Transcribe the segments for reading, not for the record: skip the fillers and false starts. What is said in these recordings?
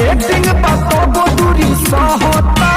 Setting बातों को दूरी सहता।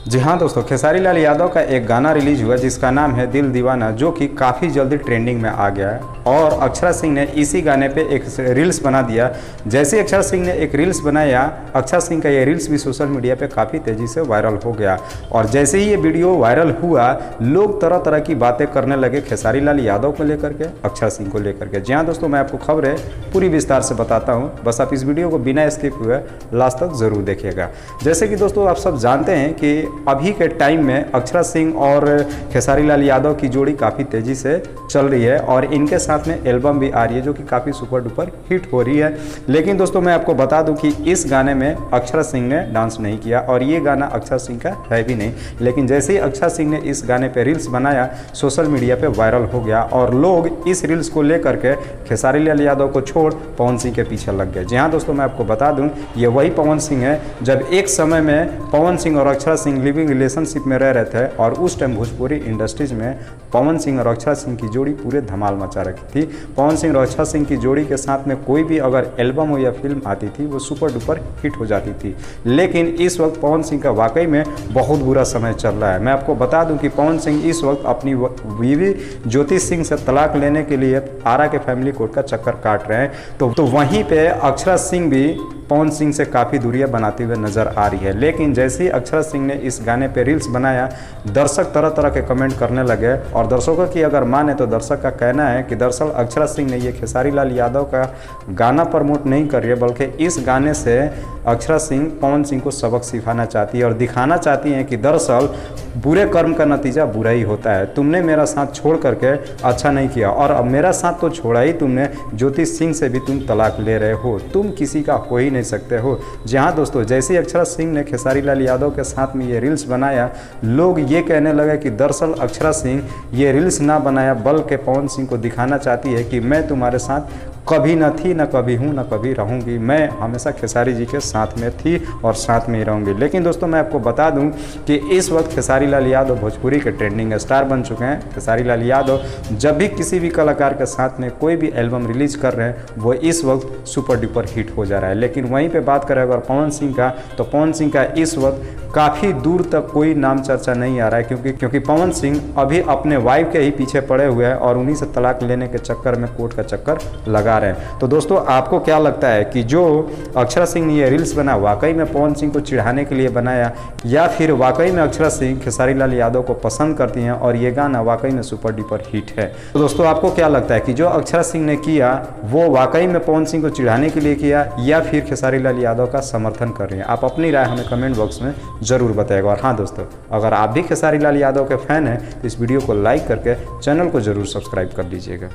जी हाँ दोस्तों, खेसारी लाल यादव का एक गाना रिलीज हुआ जिसका नाम है दिल दीवाना, जो कि काफ़ी जल्दी ट्रेंडिंग में आ गया है। और अक्षरा सिंह ने इसी गाने पे एक रील्स बना दिया। जैसे अक्षरा सिंह ने एक रील्स बनाया, अक्षरा सिंह का ये रील्स भी सोशल मीडिया पे काफ़ी तेज़ी से वायरल हो गया। और जैसे ही ये वीडियो वायरल हुआ, लोग तरह तरह की बातें करने लगे खेसारी लाल यादव को लेकर के, अक्षरा सिंह को लेकर के। जी हाँ दोस्तों, मैं आपको खबरें पूरी विस्तार से बताता हूँ, बस आप इस वीडियो को बिना स्किप हुए लास्ट तक ज़रूर देखिएगा। जैसे कि दोस्तों आप सब जानते हैं कि अभी के टाइम में अक्षरा सिंह और खेसारी लाल यादव की जोड़ी काफ़ी तेज़ी से चल रही है और इनके साथ में एल्बम भी आ रही है जो कि काफ़ी सुपर डुपर हिट हो रही है। लेकिन दोस्तों मैं आपको बता दूं कि इस गाने में अक्षरा सिंह ने डांस नहीं किया और ये गाना अक्षरा सिंह का है भी नहीं। लेकिन जैसे ही अक्षरा सिंह ने इस गाने पे रील्स बनाया, सोशल मीडिया पे वायरल हो गया और लोग इस रील्स को लेकर के खेसारी लाल यादव को छोड़ पवन सिंह के पीछे लग गए। जी हाँ दोस्तों, मैं आपको बता दूँ ये वही पवन सिंह है जब एक समय में पवन सिंह और अक्षरा सिंह लिविंग रिलेशनशिप में रह रहे थे और उस टाइम भोजपुरी इंडस्ट्रीज में पवन सिंह और अक्षरा सिंह की जोड़ी पूरे धमाल मचा रखी थी। पवन सिंह और अक्षरा सिंह की जोड़ी के साथ में कोई भी अगर एल्बम हो या फिल्म आती थी वो सुपर डुपर हिट हो जाती थी। लेकिन इस वक्त पवन सिंह का वाकई में बहुत बुरा समय चल रहा है। मैं आपको बता दूं कि पवन सिंह इस वक्त अपनी बीवी ज्योति सिंह से तलाक लेने के लिए आरा के फैमिली कोर्ट का चक्कर काट रहे हैं। तो वहीं पे अक्षरा सिंह भी पवन सिंह से काफ़ी दूरियां बनाते हुए नजर आ रही है। लेकिन जैसे ही अक्षरा सिंह ने इस गाने पे रील्स बनाया, दर्शक तरह तरह के कमेंट करने लगे और दर्शकों की अगर माने तो दर्शक का कहना है कि दरअसल अक्षरा सिंह ने ये खेसारी लाल यादव का गाना प्रमोट नहीं कर रही है, बल्कि इस गाने से अक्षरा सिंह पवन सिंह को सबक सिखाना चाहती है और दिखाना चाहती हैं कि दरअसल बुरे कर्म का नतीजा बुरा ही होता है। तुमने मेरा साथ छोड़ करके अच्छा नहीं किया और अब मेरा साथ तो छोड़ा ही तुमने, ज्योति सिंह से भी तुम तलाक ले रहे हो, तुम किसी का हो ही नहीं सकते हो। जी हाँ दोस्तों, जैसे ही अक्षरा सिंह ने खेसारी लाल यादव के साथ में ये रील्स बनाया, लोग ये कहने लगे कि दरअसल अक्षरा सिंह ये रील्स ना बनाया बल्कि पवन सिंह को दिखाना चाहती है कि मैं तुम्हारे साथ कभी न थी, न कभी हूँ, न कभी रहूँगी, मैं हमेशा खेसारी जी के साथ में थी और साथ में ही रहूँगी। लेकिन दोस्तों मैं आपको बता दूं कि इस वक्त खेसारी लाल यादव भोजपुरी के ट्रेंडिंग स्टार बन चुके हैं। खेसारी लाल यादव जब भी किसी भी कलाकार के साथ में कोई भी एल्बम रिलीज कर रहे हैं, वो इस वक्त सुपर डुपर हिट हो जा रहा है। लेकिन वहीं पर बात करें अगर पवन सिंह का, तो पवन सिंह का इस वक्त काफ़ी दूर तक कोई नाम चर्चा नहीं आ रहा है, क्योंकि पवन सिंह अभी अपने वाइफ के ही पीछे पड़े हुए हैं और उन्हीं से तलाक लेने के चक्कर में कोर्ट का चक्कर लगा रहे हैं। तो दोस्तों आपको क्या लगता है कि जो अक्षरा सिंह ने ये रील्स बना वाकई में पवन सिंह को चिढ़ाने के लिए बनाया, या फिर वाकई में अक्षरा सिंह खेसारी लाल यादव को पसंद करती हैं और ये गाना वाकई में सुपर डुपर हिट है? तो दोस्तों आपको क्या लगता है कि जो अक्षरा सिंह ने किया वो वाकई में पवन सिंह को चिढ़ाने के लिए किया या फिर खेसारी लाल यादव का समर्थन कर रही है? आप अपनी राय हमें कमेंट बॉक्स में ज़रूर बताएगा। और हाँ दोस्तों, अगर आप भी खेसारी लाल यादव के फैन हैं तो इस वीडियो को लाइक करके चैनल को ज़रूर सब्सक्राइब कर लीजिएगा।